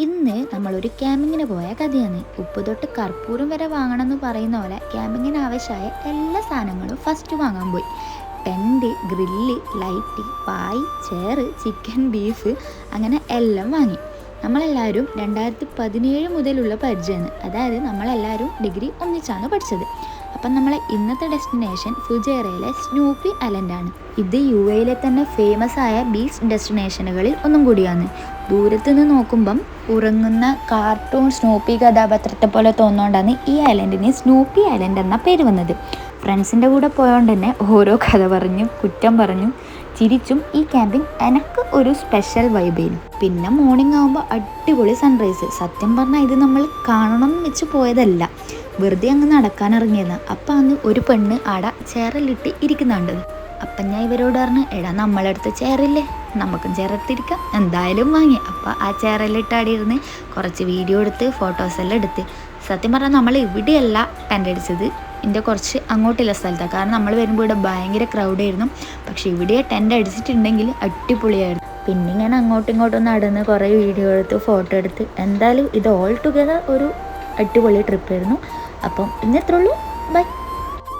ഇന്ന് നമ്മളൊരു ക്യാമ്പിങ്ങിന് പോയ കഥയാണ്. ഉപ്പ് തൊട്ട് കർപ്പൂരം വരെ വാങ്ങണം എന്ന് പറയുന്ന പോലെ ക്യാമ്പിങ്ങിന് ആവശ്യമായ എല്ലാ സാധനങ്ങളും ഫസ്റ്റ് വാങ്ങാൻ പോയി. ടെൻറ്റ്, ഗ്രില്ല്, ലൈറ്റ്, പായ്, ചെയറ്, ചിക്കൻ, ബീഫ്, അങ്ങനെ എല്ലാം വാങ്ങി. നമ്മളെല്ലാവരും 2017 മുതലുള്ള പരിചയമാണ്. അതായത് നമ്മളെല്ലാവരും ഡിഗ്രി ഒന്നിച്ചാണ് പഠിച്ചത്. അപ്പം നമ്മളെ ഇന്നത്തെ ഡെസ്റ്റിനേഷൻ ഫുജേറയിലെ സ്നൂപ്പി ഐലൻഡാണ്. ഇത് UAE തന്നെ ഫേമസ് ആയ ബീച്ച് ഡെസ്റ്റിനേഷനുകളിൽ ഒന്നും കൂടിയാണ്. ദൂരത്ത് നിന്ന് നോക്കുമ്പം ഉറങ്ങുന്ന കാർട്ടൂൺ സ്നൂപ്പി കഥാപാത്രത്തെ പോലെ തോന്നുകൊണ്ടാണ് ഈ ഐലൻഡിന് സ്നൂപ്പി ഐലൻഡ് എന്ന പേര് വന്നത്. ഫ്രണ്ട്സിൻ്റെ കൂടെ പോയോണ്ട് തന്നെ ഓരോ കഥ പറഞ്ഞു, കുറ്റം പറഞ്ഞു, ചിരിച്ചും ഈ ക്യാമ്പിങ് എനിക്ക് ഒരു സ്പെഷ്യൽ വൈബേനു. പിന്നെ മോർണിംഗ് ആകുമ്പോൾ അടിപൊളി സൺറൈസ്. സത്യം പറഞ്ഞാൽ ഇത് നമ്മൾ കാണണം എന്ന് വെച്ച് പോയതല്ല, വെറുതെ അങ്ങ് നടക്കാനിറങ്ങിയതാണ്. അപ്പം അന്ന് ഒരു പെണ്ണ് ആടെ ചെയറിലിട്ട് ഇരിക്കുന്നുണ്ടത്. അപ്പം ഞാൻ ഇവരോട് പറഞ്ഞു, എടാ നമ്മളെടുത്ത് ചെയറില്ലേ, നമുക്കും ചെയറെടുത്തിരിക്കാം. എന്തായാലും വാങ്ങി. അപ്പം ആ ചെയറിലിട്ട് ആടെ ഇരുന്ന് കുറച്ച് വീഡിയോ എടുത്ത് ഫോട്ടോസെല്ലാം എടുത്ത്. സത്യം പറഞ്ഞാൽ നമ്മൾ ഇവിടെയല്ല ടെൻ്റ് അടിച്ചത്, ഇതിൻ്റെ കുറച്ച് അങ്ങോട്ടുള്ള സ്ഥലത്താണ്. കാരണം നമ്മൾ വരുമ്പോൾ ഇവിടെ ഭയങ്കര ക്രൗഡായിരുന്നു. പക്ഷേ ഇവിടെ ടെൻ്റ് അടിച്ചിട്ടുണ്ടെങ്കിൽ അടിപൊളിയായിരുന്നു. പിന്നെ ഇങ്ങനെ അങ്ങോട്ടും ഇങ്ങോട്ടും നടന്ന് കുറേ വീഡിയോ എടുത്ത് ഫോട്ടോ എടുത്ത് എന്തായാലും ഇത് ഓൾ ടുഗദർ ഒരു അടിപൊളി ട്രിപ്പായിരുന്നു. അപ്പം ഇന്നത്രേ ഉള്ളൂ. ബൈ.